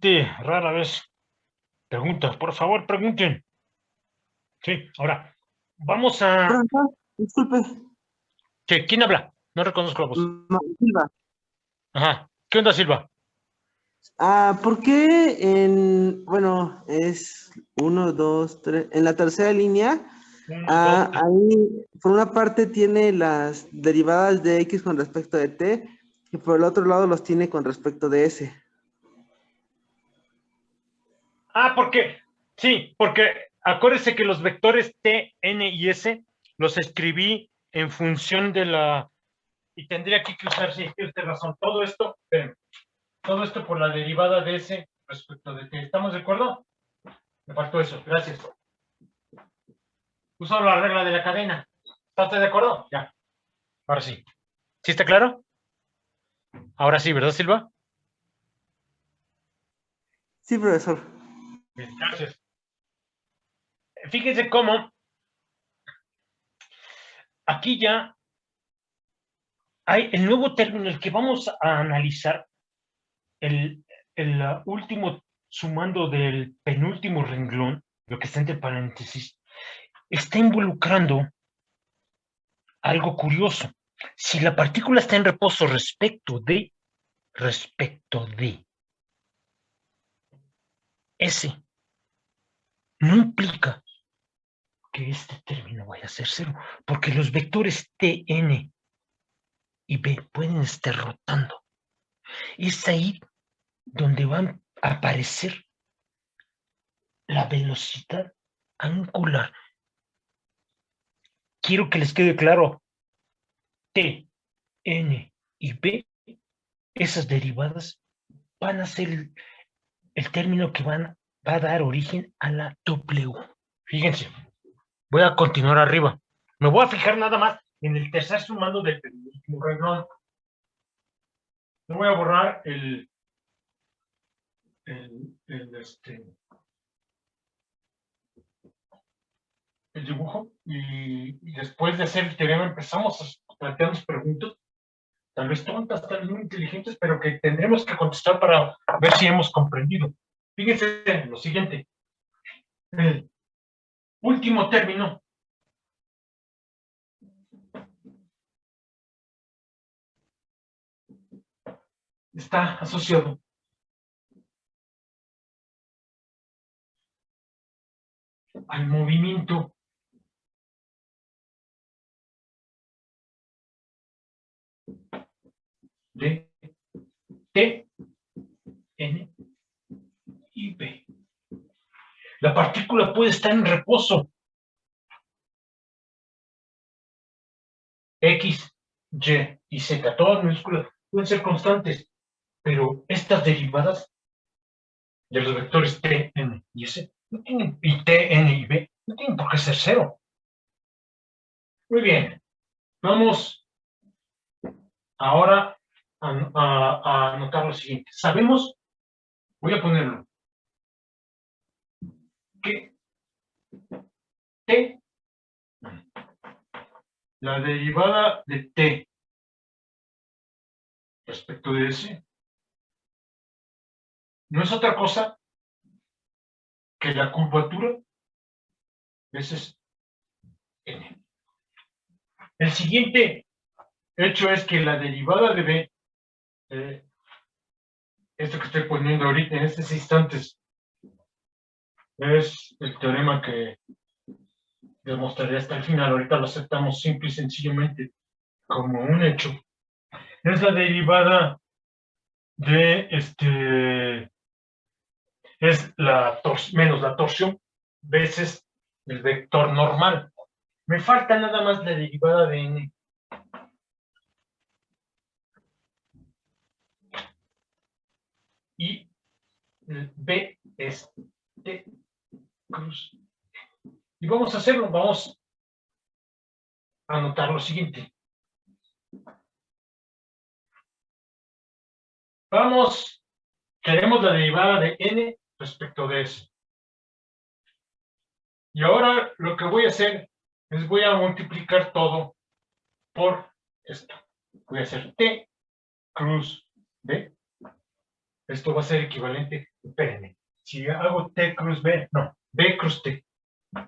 Rara vez preguntas. Por favor, pregunten. Sí, ahora, vamos a... Profesor, disculpe, ¿Qué? ¿Quién habla? No reconozco la voz. Silva. Ajá. ¿Qué onda, Silva? ¿Por qué bueno, es uno, dos, tres, en la tercera línea, Uno, dos, tres. ahí por una parte tiene las derivadas de X con respecto de T y por el otro lado los tiene con respecto de S? Porque... Sí, porque acuérdese que los vectores T, N y S los escribí en función de la... Y tendría que usar, sí, tiene usted razón. Todo esto por la derivada de S respecto de T. ¿Estamos de acuerdo? Me faltó eso. Gracias. Uso la regla de la cadena. ¿Está usted de acuerdo? Ya. Ahora sí. ¿Sí está claro? Ahora sí, ¿verdad, Silva? Sí, profesor. Bien, gracias. Fíjense cómo aquí ya hay el nuevo término, el que vamos a analizar, el último sumando del penúltimo renglón, lo que está entre paréntesis, está involucrando algo curioso. Si la partícula está en reposo respecto de S, no implica que este término vaya a ser cero, porque los vectores T, N y B pueden estar rotando. Es ahí donde van a aparecer la velocidad angular. Quiero que les quede claro, T, N y B, esas derivadas van a ser el término que va a dar origen a la W. Fíjense, voy a continuar arriba. Me voy a fijar nada más en el tercer sumando del penúltimo renglón. No voy a borrar el dibujo y después de hacer el teorema empezamos a plantearnos preguntas, tal vez tontas, tal vez muy inteligentes, pero que tendremos que contestar para ver si hemos comprendido. Fíjense en lo siguiente. El último término está asociado al movimiento de T, N y B. La partícula puede estar en reposo. X, Y y Z, todas minúsculas, pueden ser constantes, pero estas derivadas de los vectores T, N y S no tienen, y T, N y B, no tienen por qué ser cero. Muy bien, vamos ahora a anotar lo siguiente. Sabemos, voy a ponerlo, que T, la derivada de T respecto de S, no es otra cosa que la curvatura veces N. El siguiente hecho es que la derivada de B, esto que estoy poniendo ahorita en estos instantes, es el teorema que demostraré hasta el final. Ahorita lo aceptamos simple y sencillamente como un hecho. Es la derivada de es menos la torsión veces el vector normal. Me falta nada más la derivada de n. Y el b es t cruz. Y vamos a hacerlo, vamos a anotar lo siguiente. Queremos la derivada de n respecto de s. Y ahora lo que voy a hacer es voy a multiplicar todo por esto. Voy a hacer t cruz b. Esto va a ser equivalente Espérenme. Si hago T cruz B, no, B cruz T.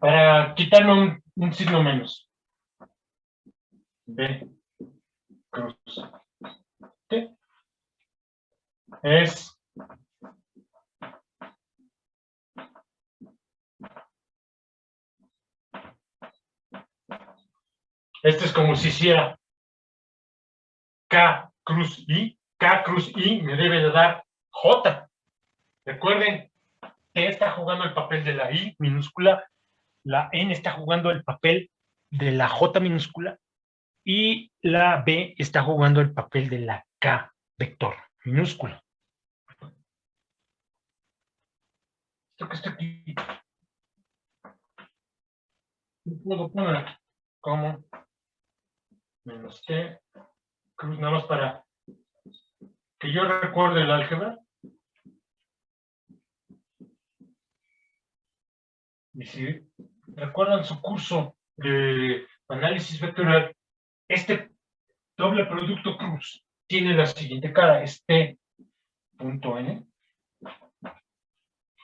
Para quitarme un signo menos. B cruz T es esto es como si hiciera K cruz I me debe de dar J. Recuerden, T está jugando el papel de la I minúscula, la N está jugando el papel de la J minúscula y la B está jugando el papel de la K vector minúscula. Esto que está aquí, puedo poner como menos T cruz, nada más para que yo recuerde el álgebra. Y si recuerdan su curso de análisis vectorial, este doble producto cruz tiene la siguiente cara, es T punto N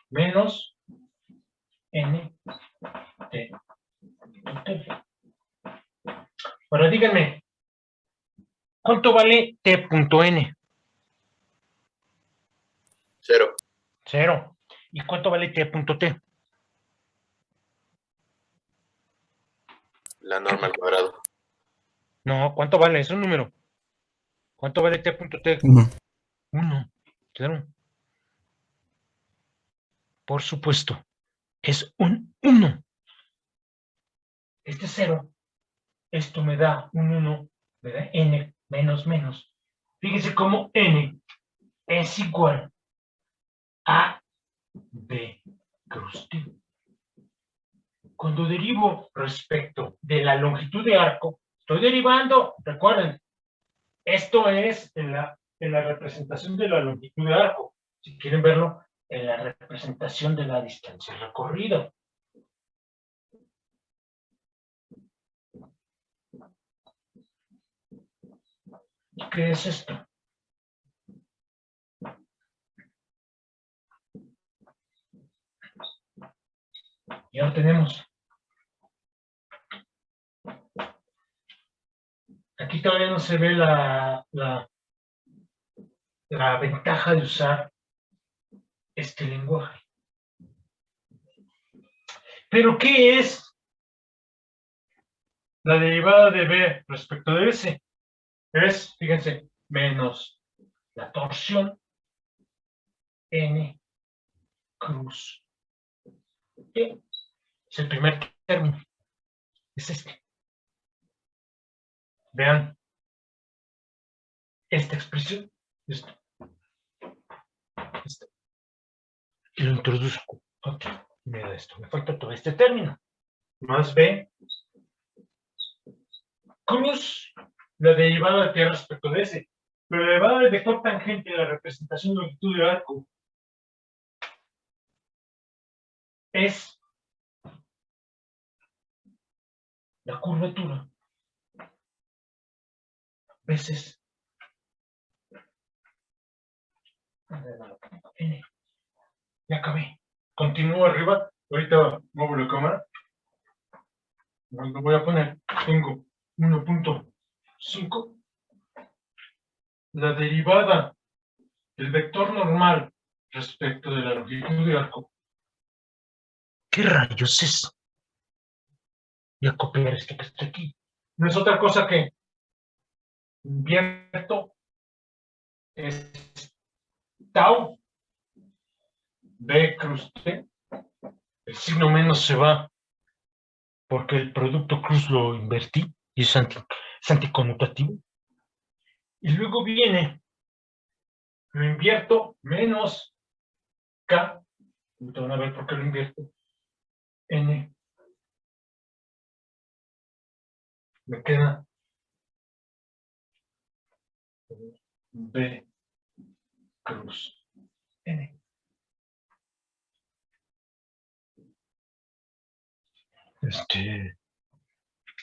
menos N T. Ahora díganme, ¿cuánto vale T punto N? 0. 0. ¿Y cuánto vale T punto T? La norma al cuadrado. No, ¿cuánto vale? Es un número. ¿Cuánto vale T punto T? 1. Claro. Por supuesto. Es un 1. Este 0. Esto me da un 1. Me da N menos menos. Fíjense cómo N es igual a B cruz T. Cuando derivo respecto de la longitud de arco, estoy derivando, recuerden, esto es en la representación de la longitud de arco. Si quieren verlo, en la representación de la distancia recorrida. ¿Qué es esto? Ya lo tenemos. Aquí todavía no se ve la ventaja de usar este lenguaje. ¿Pero qué es la derivada de B respecto de S? Es, fíjense, menos la torsión N cruz T. Es el primer término. Es este. Vean esta expresión. Esto. Y lo introduzco. Ok, me da esto. Me falta todo este término. Más B cruz la derivada de T respecto de S. Pero la derivada del vector tangente de la representación de longitud de arco es la curvatura veces N. Ya acabé. Continúo arriba. Ahorita muevo la cámara. Lo voy a poner. Tengo 1.5. La derivada del vector normal respecto de la longitud de arco. ¿Qué rayos es? Voy a copiar esto que está aquí. No es otra cosa que invierto es tau B cruz T. El signo menos se va porque el producto cruz lo invertí y es anticonmutativo. Y luego viene, lo invierto menos K. Van a ver por qué lo invierto. N. Me queda B cruz N.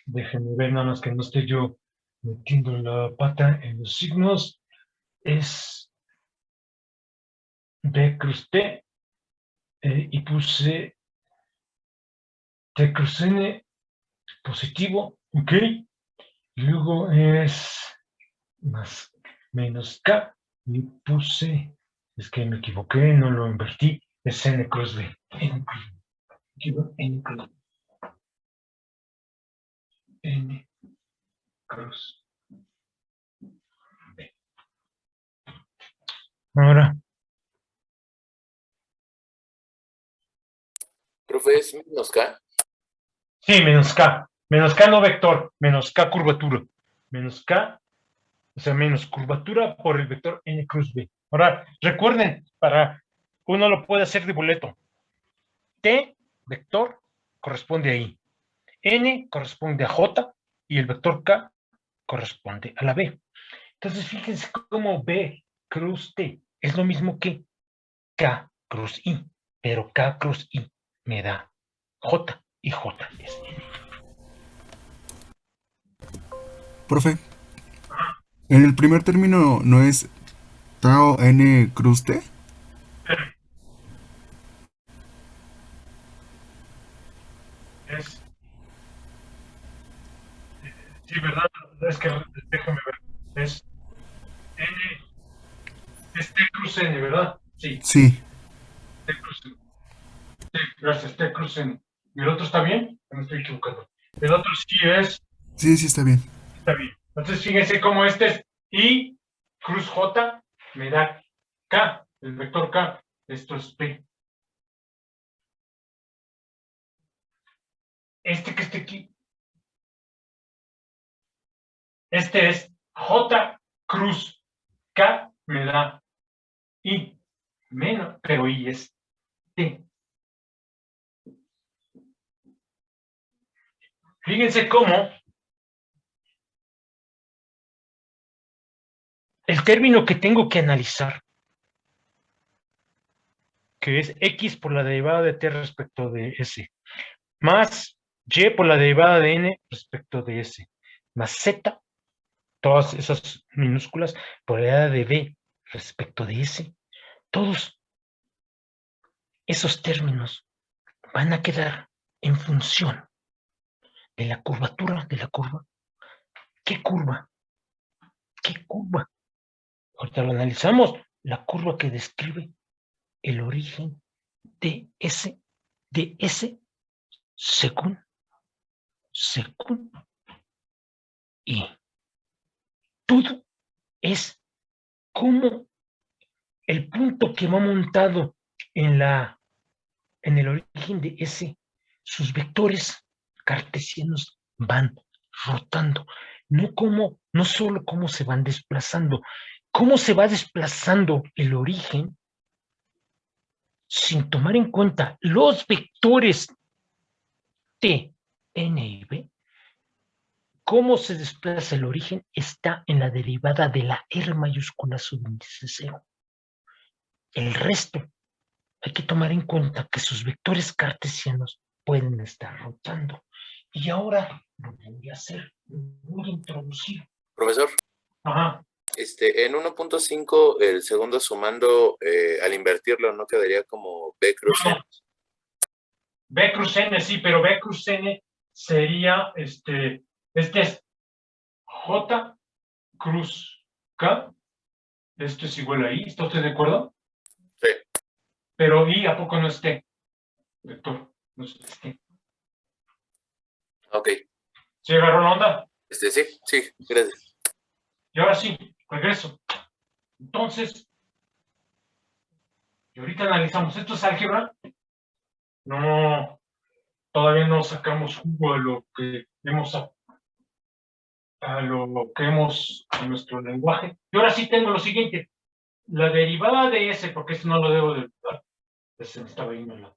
Déjenme ver nada más que no esté yo metiendo la pata en los signos. Es B cruz T y puse T cruz N positivo, ok, y luego es más menos K, y puse, es que me equivoqué, no lo invertí, es N cruz B, N cruz N cruz B. Ahora, Profe, ¿es menos K? sí, menos K no vector, menos K curvatura, menos K, o sea, menos curvatura por el vector N cruz B. Ahora, recuerden, para uno lo puede hacer de boleto. T, vector, corresponde ahí. N corresponde a J y el vector K corresponde a la B. Entonces, fíjense cómo B cruz T es lo mismo que K cruz I, pero K cruz I me da J y J es N. Profe, en el primer término no es tau n cruz t. Es, sí, ¿verdad? Es que déjame ver. Es N, es T cruz N, ¿verdad? Sí, Sí, T cruz N. Sí, gracias, T cruz N. ¿Y el otro está bien? No me estoy equivocando. El otro sí sí, está bien. está bien. Entonces, fíjense cómo este es I cruz J me da K, el vector K. Esto es P. Este que está aquí, este es J cruz K me da I menos, pero I es T. Fíjense cómo el término que tengo que analizar, que es X por la derivada de T respecto de S, más Y por la derivada de N respecto de S, más Z, todas esas minúsculas, por la derivada de B respecto de S, todos esos términos van a quedar en función de la curvatura de la curva. ¿Qué curva? ¿Qué curva? Ahorita lo analizamos. La curva que describe el origen de S según y todo es como el punto que va montado en el origen de S, sus vectores cartesianos van rotando, no solo cómo se van desplazando, cómo se va desplazando el origen sin tomar en cuenta los vectores T, N y B. Cómo se desplaza el origen está en la derivada de la R mayúscula subíndice 0. El resto hay que tomar en cuenta que sus vectores cartesianos pueden estar rotando. Y ahora lo voy a hacer, lo voy a introducir. Profesor, Ajá. en 1.5 el segundo sumando, al invertirlo, ¿no quedaría como B cruz N? B cruz N, sí, pero B cruz N sería, este es J cruz K, esto es igual a I, ¿está usted de acuerdo? Sí. Pero I, ¿a poco no es T? Vector, no es T. Ok. ¿Sí agarró la onda? Sí, gracias. Y ahora sí, regreso. Entonces, y ahorita analizamos, ¿esto es álgebra? No, todavía no sacamos jugo a lo que hemos en nuestro lenguaje. Y ahora sí tengo lo siguiente, la derivada de S, porque eso no lo debo de olvidar, se me estaba yendo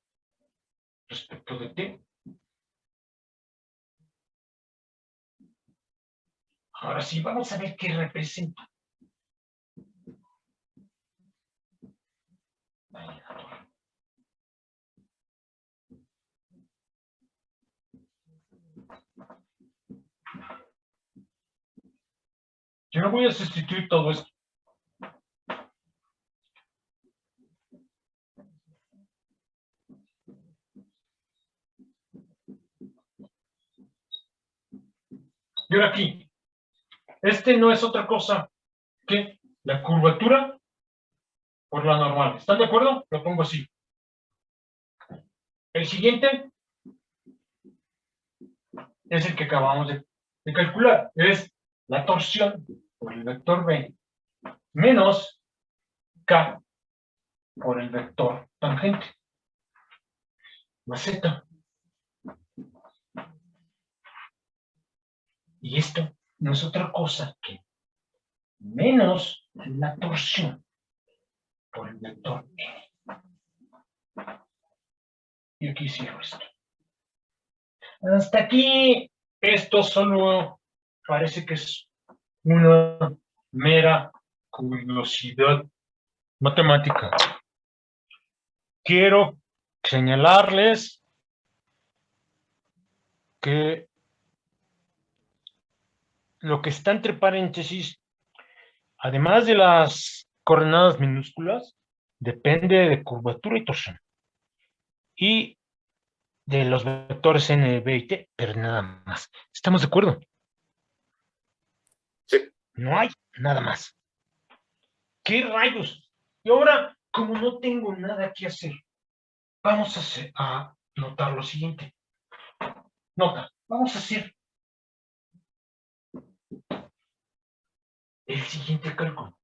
respecto de T. Ahora sí, vamos a ver qué representa. Yo no voy a sustituir todo esto. ahora aquí, este no es otra cosa que la curvatura por la normal. ¿Están de acuerdo? Lo pongo así. El siguiente es el que acabamos de calcular. Es la torsión por el vector B menos K por el vector tangente. Más Z. Y esto no es otra cosa que menos la torsión por el vector N. Y aquí cierro esto. Hasta aquí, esto solo parece que es una mera curiosidad matemática. Quiero señalarles que lo que está entre paréntesis, además de las coordenadas minúsculas, depende de curvatura y torsión. Y de los vectores n, b y t, pero nada más. ¿Estamos de acuerdo? Sí. No hay nada más. ¿Qué rayos? Y ahora, como no tengo nada que hacer, vamos a notar lo siguiente. Nota, vamos a hacer el siguiente cálculo.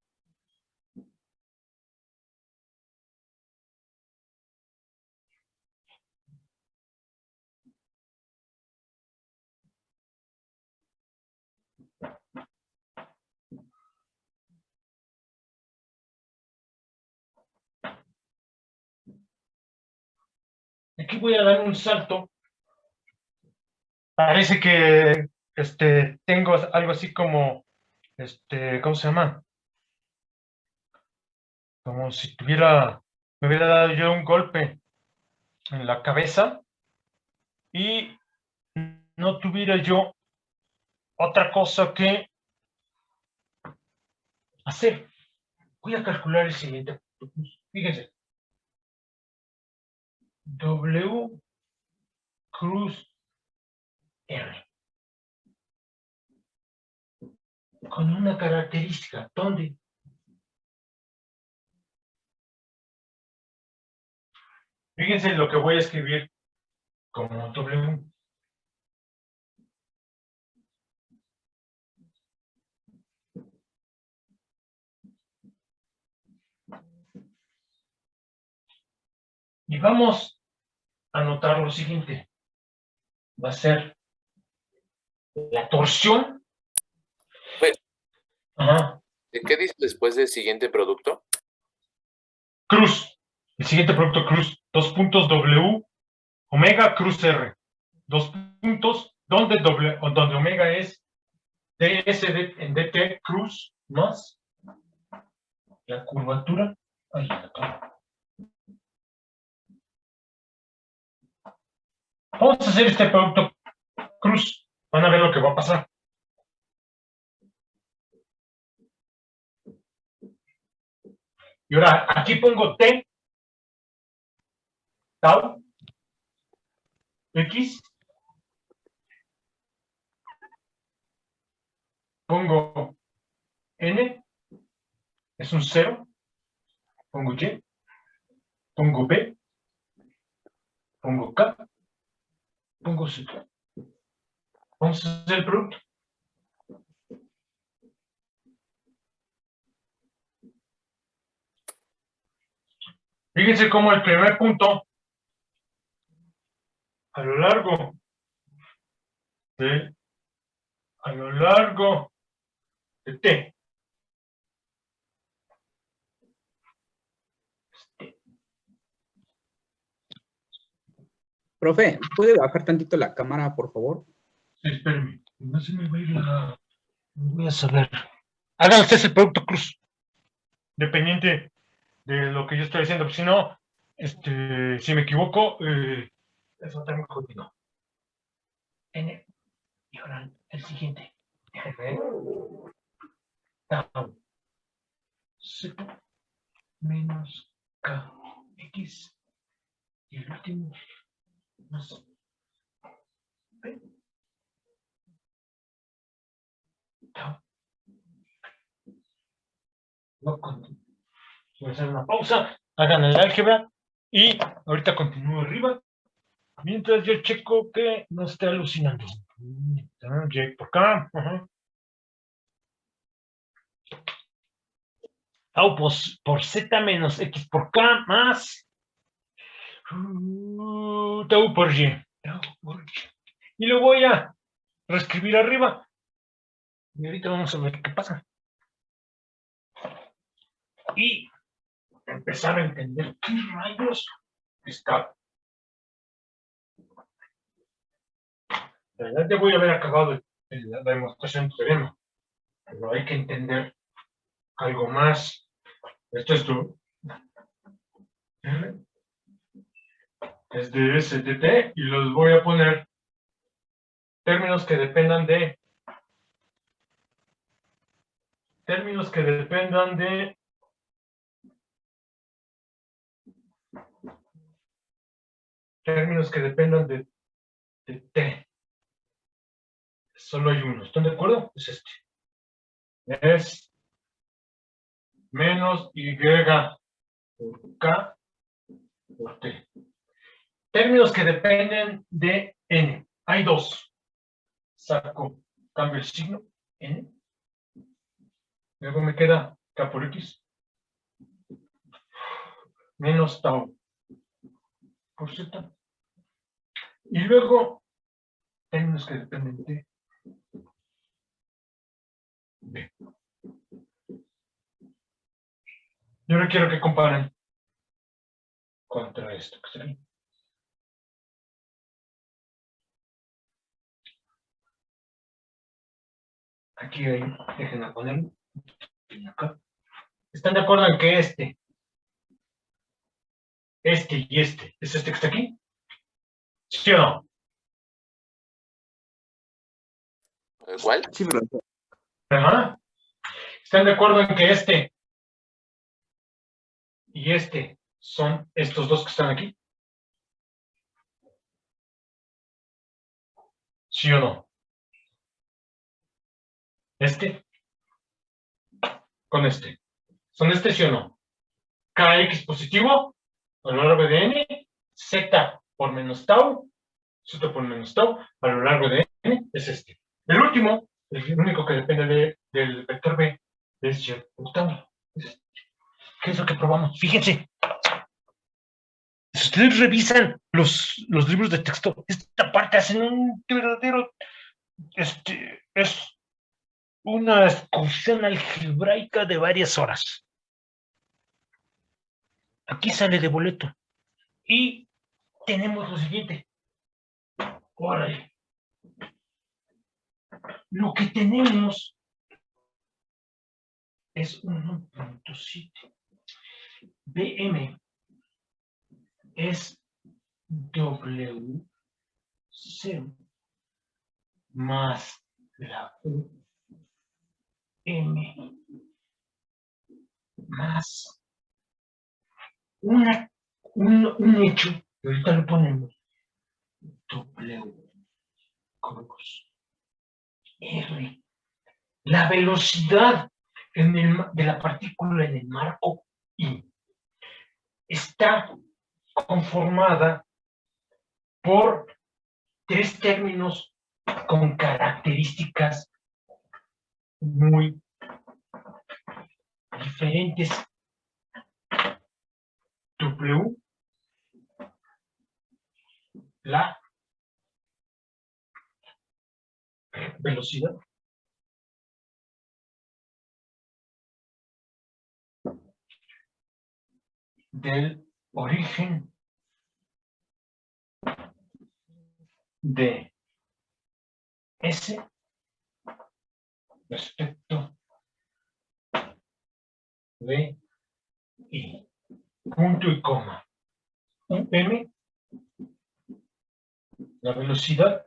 Aquí voy a dar un salto. Parece que tengo algo así como, ¿cómo se llama? Como si me hubiera dado yo un golpe en la cabeza y no tuviera yo otra cosa que hacer. Voy a calcular el siguiente. Fíjense. W cruz R. Con una característica. ¿Dónde? Fíjense lo que voy a escribir como W. Y vamos a anotar lo siguiente. Va a ser la torsión. Bueno, Ajá. ¿qué dice después del siguiente producto? Cruz. El siguiente producto cruz. 2 puntos W, omega cruz R. 2 puntos donde omega es ds en dt cruz más la curvatura. Ahí acá. Vamos a hacer este producto cruz. Van a ver lo que va a pasar. Y ahora aquí pongo T, tau, X, pongo N, es un 0, pongo Y, pongo B, pongo K, pongo Z. Vamos a hacer el producto. Fíjense cómo el primer punto, a lo largo de T, Profe, ¿puede bajar tantito la cámara, por favor? sí, espérenme, no se me va a ir voy a saber. Hagan ustedes el producto cruz, dependiente de lo que yo estoy diciendo, si no, si me equivoco, eso también jodido. N, y ahora el siguiente. Tau, Z, menos K, X, y el último, más B. No, voy a hacer una pausa, hagan el álgebra y ahorita continúo arriba. Mientras yo checo que no esté alucinando. Y por acá. Ajá. Tau por z menos x por k más tau por y. Y lo voy a reescribir arriba. Y ahorita vamos a ver qué pasa. Y empezar a entender qué rayos está. La verdad ya voy a haber acabado la demostración de teorema, pero hay que entender algo más. Esto es tu R, es de S, de T, y los voy a poner términos que dependan de T. Solo hay uno. ¿Están de acuerdo? Es este. Es menos Y por K por T. Términos que dependen de N. Hay dos. Saco, cambio el signo, N. Luego me queda K por X. Menos tau por Z. Y luego, términos que dependen de B. Yo ahora quiero que comparen contra esto que está ahí. Aquí hay, déjenme ponerlo. Acá. ¿Están de acuerdo en que este y este es este que está aquí? ¿Sí o no? ¿Cuál? Sí, profesor. Ajá. ¿Están de acuerdo en que este y este son estos dos que están aquí? ¿Sí o no? Este con este. ¿Son este sí o no? KX positivo a lo largo de N, Z por menos tau, Z por menos tau a lo largo de N es este. El último, el único que depende del vector B, es Y por tau. ¿Qué es lo que probamos? Fíjense. Si ustedes revisan los libros de texto, esta parte hacen un verdadero, es una excursión algebraica de varias horas. Aquí sale de boleto. Y tenemos lo siguiente. Órale. Lo que tenemos es 1.7. BM es W0 más la M más un hecho, que ahorita lo ponemos, W cruz R. La velocidad de la partícula en el marco I está conformada por tres términos con características muy diferentes. W, la velocidad, del origen de S respecto de I. Punto y coma. Un M, la velocidad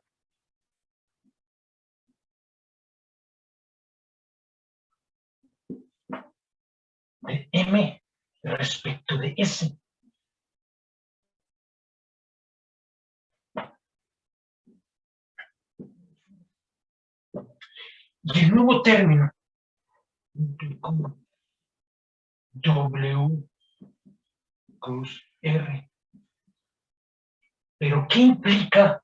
de M respecto de S. Y el nuevo término, como W cruz R. ¿Pero qué implica?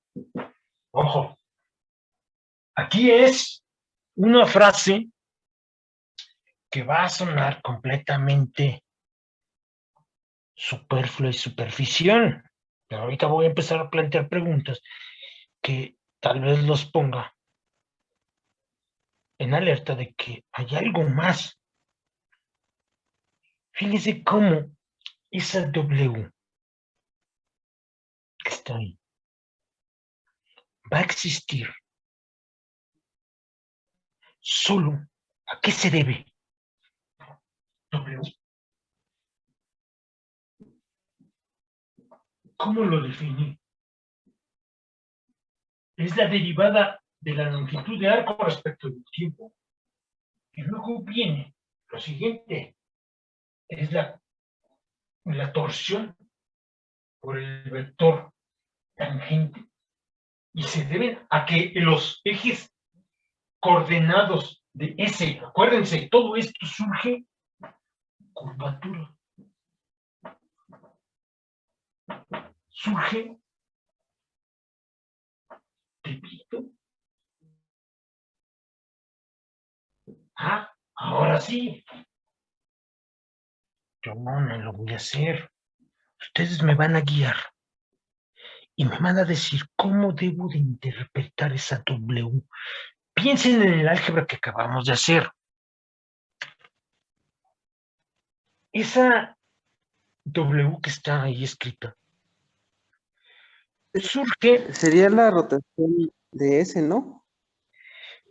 Ojo, aquí es una frase que va a sonar completamente superflua y superficial. Pero ahorita voy a empezar a plantear preguntas que tal vez los ponga en alerta de que hay algo más. Fíjese cómo esa W que está ahí va a existir solo. ¿A qué se debe? W. ¿Cómo lo definí? Es la derivada de la longitud de arco respecto del tiempo. Y luego viene lo siguiente, es la torsión por el vector tangente. Y se deben a que los ejes coordenados de S, acuérdense, todo esto surge curvatura. Surge debido a, ahora sí, yo no lo voy a hacer. Ustedes me van a guiar y me van a decir cómo debo de interpretar esa W. Piensen en el álgebra que acabamos de hacer. Esa W que está ahí escrita surge, Sería la rotación de S, ¿no?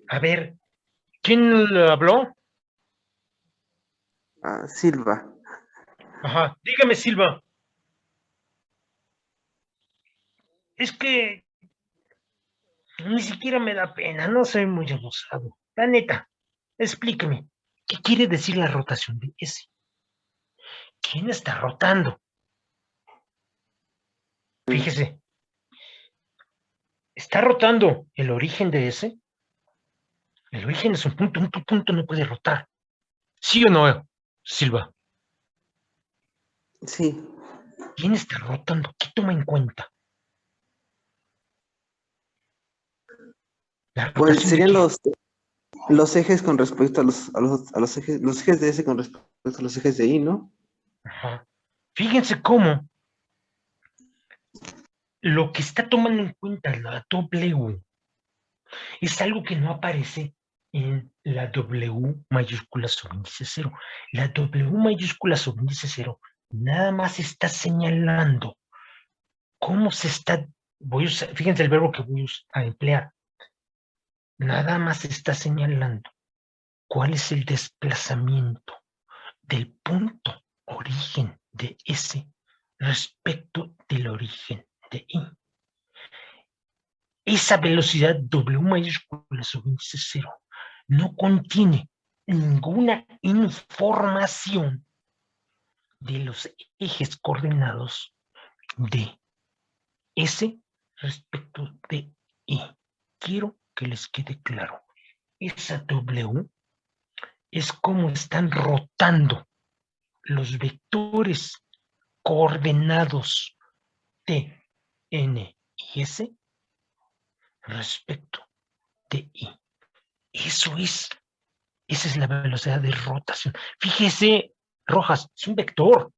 a ver, ¿quién le habló? Ah, Silva. Ajá, dígame, Silva. Es que ni siquiera me da pena, no soy muy abusado. La neta, explíqueme, ¿qué quiere decir la rotación de S? ¿Quién está rotando? Fíjese, ¿está rotando el origen de S? El origen es un punto no puede rotar. ¿Sí o no, Silva? Sí. ¿Quién está rotando? ¿Qué toma en cuenta? La Pues rotación de serían qué. los ejes con respecto a los ejes, los ejes de S con respecto a los ejes de I, ¿no? Ajá. Fíjense cómo lo que está tomando en cuenta la W es algo que no aparece en la W mayúscula sobre índice cero. La W mayúscula sobre índice cero nada más está señalando cómo se está, fíjense el verbo que voy a emplear, nada más está señalando cuál es el desplazamiento del punto origen de S respecto del origen de I. Esa velocidad W mayúscula sobre índice cero no contiene ninguna información de los ejes coordenados de S respecto de I. Quiero que les quede claro. Esa W es como están rotando los vectores coordenados T, N y S respecto de I. Eso es. Esa es la velocidad de rotación. Fíjese, Rojas, es un vector.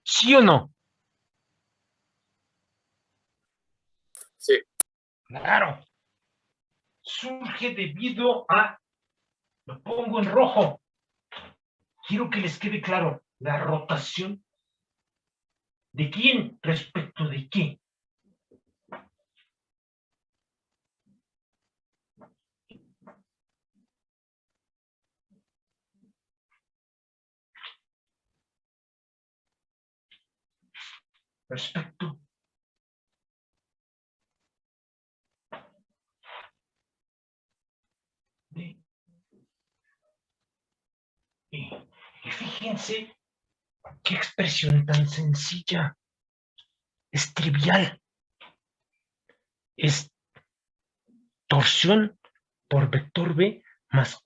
¿Sí o no? Sí. Claro. Surge debido a, lo pongo en rojo. Quiero que les quede claro, la rotación. ¿De quién respecto de qué? Respecto de I. Y fíjense qué expresión tan sencilla. Es trivial. Es torsión por vector B más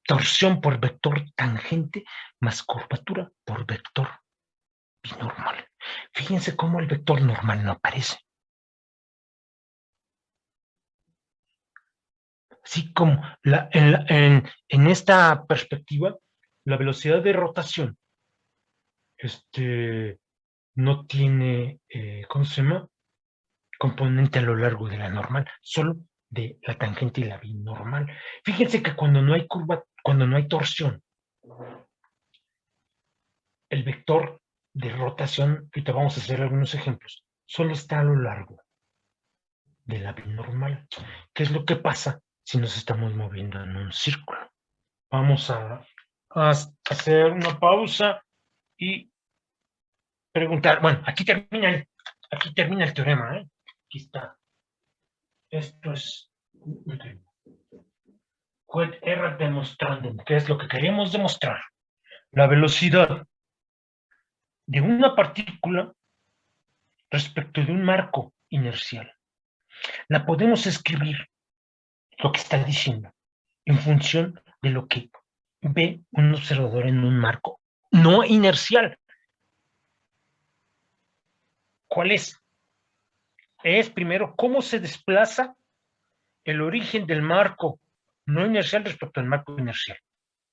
torsión por vector tangente más curvatura por vector binormal. Fíjense cómo el vector normal no aparece. Así como en esta perspectiva, la velocidad de rotación no tiene, ¿cómo se llama? Componente a lo largo de la normal, solo de la tangente y la binormal. Fíjense que cuando no hay curva, cuando no hay torsión, el vector de rotación, ahorita vamos a hacer algunos ejemplos, solo está a lo largo de la binormal. ¿Qué es lo que pasa si nos estamos moviendo en un círculo? Vamos a hacer una pausa y preguntar. Bueno, aquí termina el teorema, ¿eh? Aquí está. Esto es quod erat demonstrandum, que es lo que queremos demostrar. La velocidad de una partícula respecto de un marco inercial. La podemos escribir, lo que está diciendo, en función de lo que ve un observador en un marco no inercial. ¿Cuál es? Es primero cómo se desplaza el origen del marco no inercial respecto al marco inercial.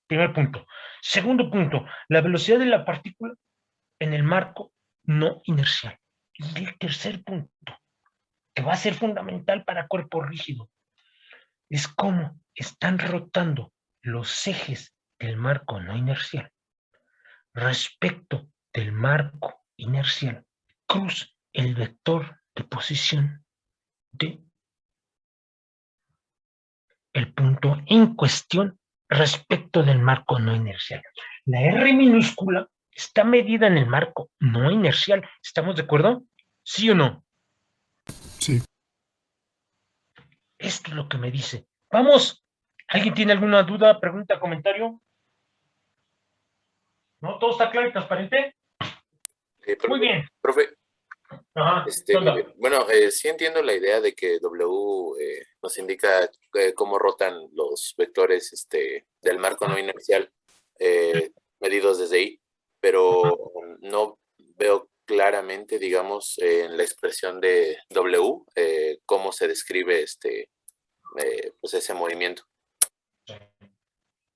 Primer punto. Segundo punto, la velocidad de la partícula en el marco no inercial. Y el tercer punto, que va a ser fundamental para cuerpo rígido, es cómo están rotando los ejes del marco no inercial respecto del marco inercial, cruz el vector de posición de el punto en cuestión respecto del marco no inercial. La R minúscula está medida en el marco no inercial. ¿Estamos de acuerdo? ¿Sí o no? Sí. Esto es lo que me dice. Vamos. ¿Alguien tiene alguna duda, pregunta, comentario? ¿No? ¿Todo está claro y transparente? Muy bien. Profe, Ajá. ¿Qué onda? bueno, sí entiendo la idea de que W nos indica cómo rotan los vectores del marco no inercial medidos desde ahí, pero no veo claramente, digamos, en la expresión de W cómo se describe pues ese movimiento.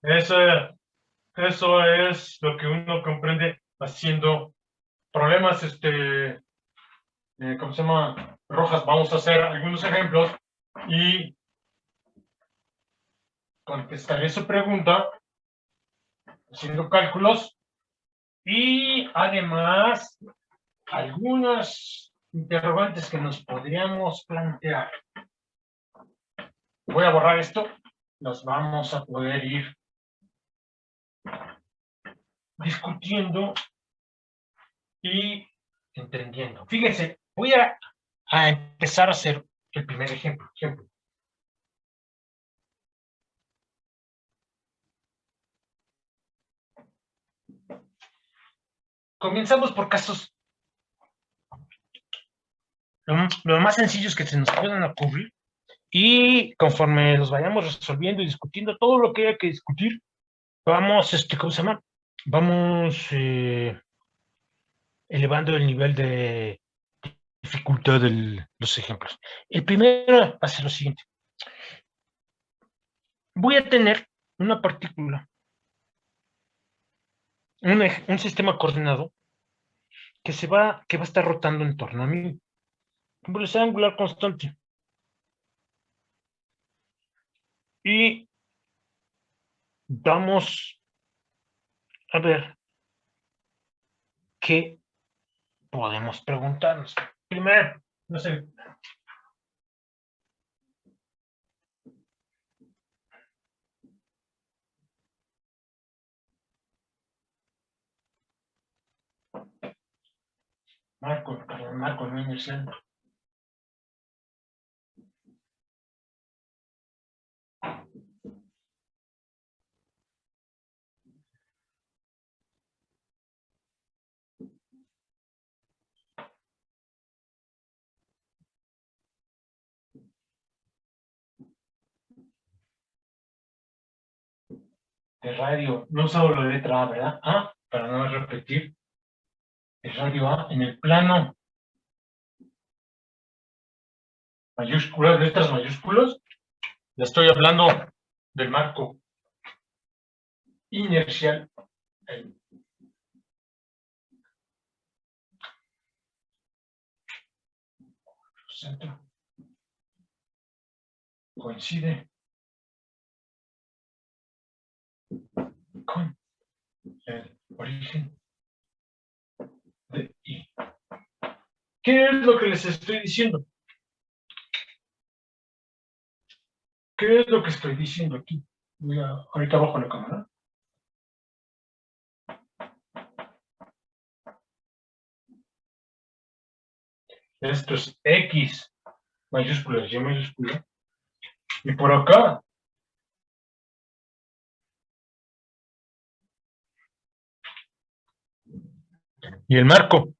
Eso es lo que uno comprende haciendo problemas, ¿cómo se llama? Rojas. Vamos a hacer algunos ejemplos y contestaré su pregunta haciendo cálculos y además algunas interrogantes que nos podríamos plantear. Voy a borrar esto, los vamos a poder ir discutiendo y entendiendo. Fíjense, voy a empezar a hacer el primer ejemplo. Comenzamos por casos lo más sencillos que se nos puedan ocurrir y conforme los vayamos resolviendo y discutiendo todo lo que haya que discutir, vamos, ¿cómo se llama? Vamos elevando el nivel de dificultad de los ejemplos. El primero va a ser lo siguiente. Voy a tener una partícula, un sistema coordenado que va a estar rotando en torno a mí. Velocidad angular constante. Y vamos a ver qué podemos preguntarnos. Primero, no sé. Marco no inercial. de radio, no solo la letra A, ¿verdad? A, para no repetir, el radio A en el plano mayúsculas, letras mayúsculas, le estoy hablando del marco inercial. El centro coincide con el origen de I. ¿Qué es lo que les estoy diciendo? ¿Qué es lo que estoy diciendo aquí? Ahorita bajo la cámara. Esto es X mayúscula, Y mayúscula. Y por acá, y el marco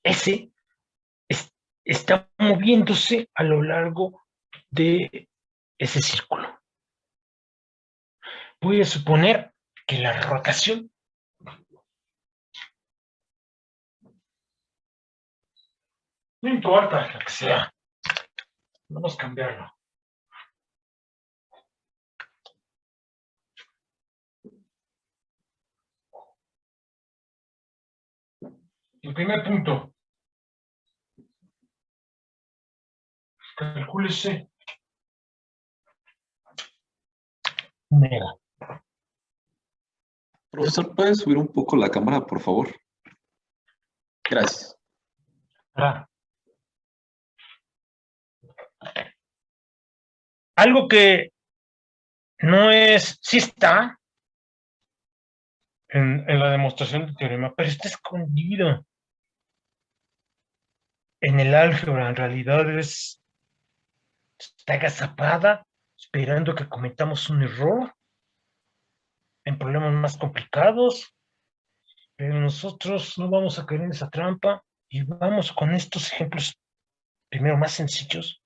S está moviéndose a lo largo de ese círculo. Voy a suponer que la rotación no importa lo que sea, vamos a cambiarlo. El primer punto, calcúlese omega. Profesor, ¿puedes subir un poco la cámara, por favor? Gracias. Ah. Algo que no es, sí está en la demostración del teorema, pero está escondido en el álgebra. En realidad está agazapada, esperando que cometamos un error en problemas más complicados, pero nosotros no vamos a caer en esa trampa y vamos con estos ejemplos primero más sencillos,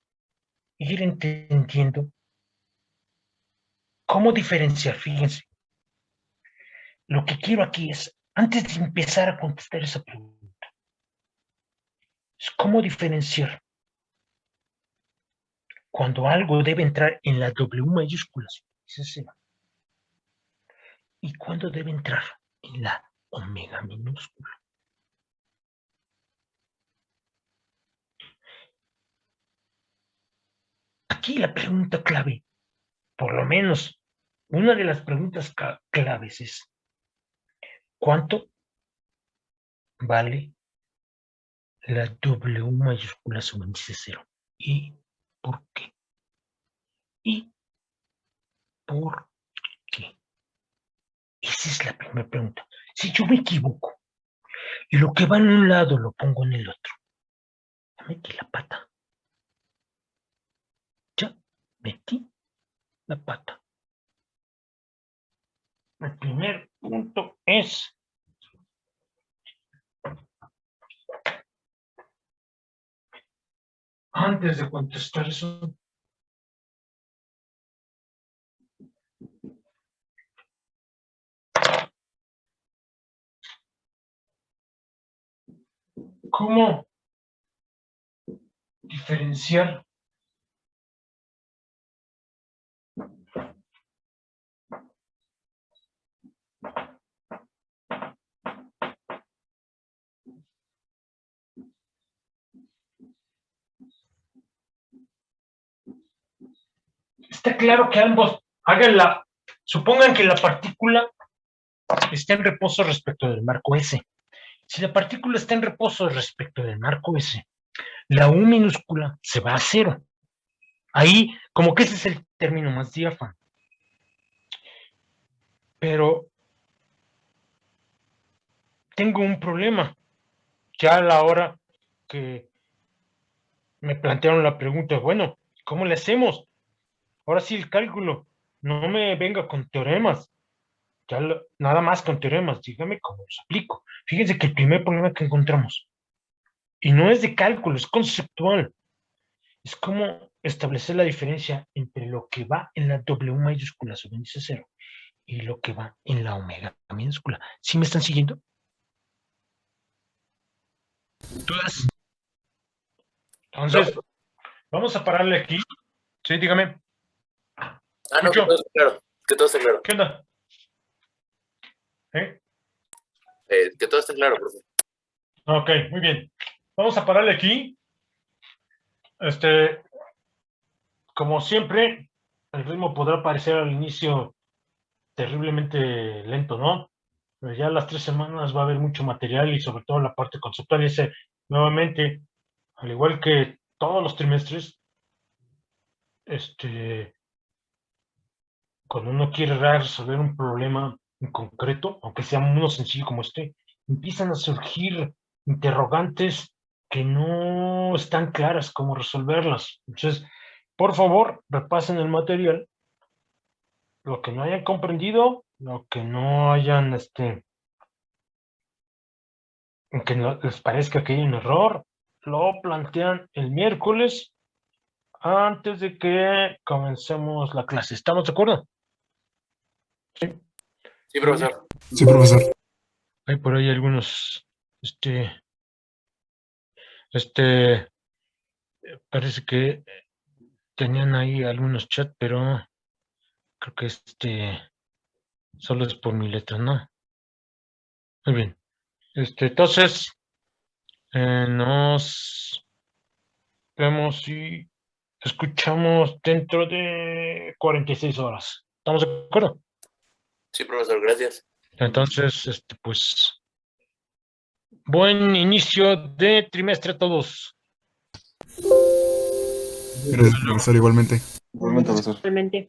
ir entendiendo cómo diferenciar. Fíjense, lo que quiero aquí es, antes de empezar a contestar esa pregunta, es cómo diferenciar cuando algo debe entrar en la W mayúscula y cuando debe entrar en la omega minúscula. Aquí la pregunta clave, por lo menos una de las preguntas claves es, ¿cuánto vale la W mayúscula sobre índice 0? ¿Y por qué? ¿Y por qué? Esa es la primera pregunta. Si yo me equivoco y lo que va en un lado lo pongo en el otro, ya metí la pata. Ya metí la pata. El primer punto es antes de contestar eso, ¿cómo diferenciar está claro que ambos supongan que la partícula está en reposo respecto del marco S. Si la partícula está en reposo respecto del marco S, la U minúscula se va a 0. Ahí, como que ese es el término más diáfano. Pero tengo un problema. Ya a la hora que me plantearon la pregunta, bueno, ¿cómo le hacemos? Ahora sí el cálculo, no me venga con teoremas, nada más con teoremas, dígame cómo los aplico. Fíjense que el primer problema que encontramos, y no es de cálculo, es conceptual, es como establecer la diferencia entre lo que va en la W mayúscula sobre índice 0 y lo que va en la omega minúscula. ¿Sí me están siguiendo? ¿Dudas? Entonces, vamos a pararle aquí. Sí, dígame. No, que todo está claro. Que todo está claro. ¿Qué onda? ¿Eh? Que todo está claro, profe. Ok, muy bien. Vamos a pararle aquí. Como siempre, el ritmo podrá parecer al inicio terriblemente lento, ¿no? Pero ya las 3 semanas va a haber mucho material y sobre todo la parte conceptual. Y ese, nuevamente, al igual que todos los trimestres, cuando uno quiere resolver un problema en concreto, aunque sea uno sencillo como empiezan a surgir interrogantes que no están claras cómo resolverlas. Entonces, por favor, repasen el material, lo que no hayan comprendido, lo que no hayan, que no les parezca que hay un error, lo plantean el miércoles antes de que comencemos la clase. ¿Estamos de acuerdo? Sí, profesor. Sí, profesor. Hay por ahí algunos, parece que tenían ahí algunos chats, pero creo que solo es por mi letra, ¿no? Muy bien. Entonces, nos vemos y escuchamos dentro de 46 horas. ¿Estamos de acuerdo? Sí, profesor, gracias. Entonces, pues, buen inicio de trimestre a todos. Gracias, profesor, igualmente. Igualmente, profesor. Realmente.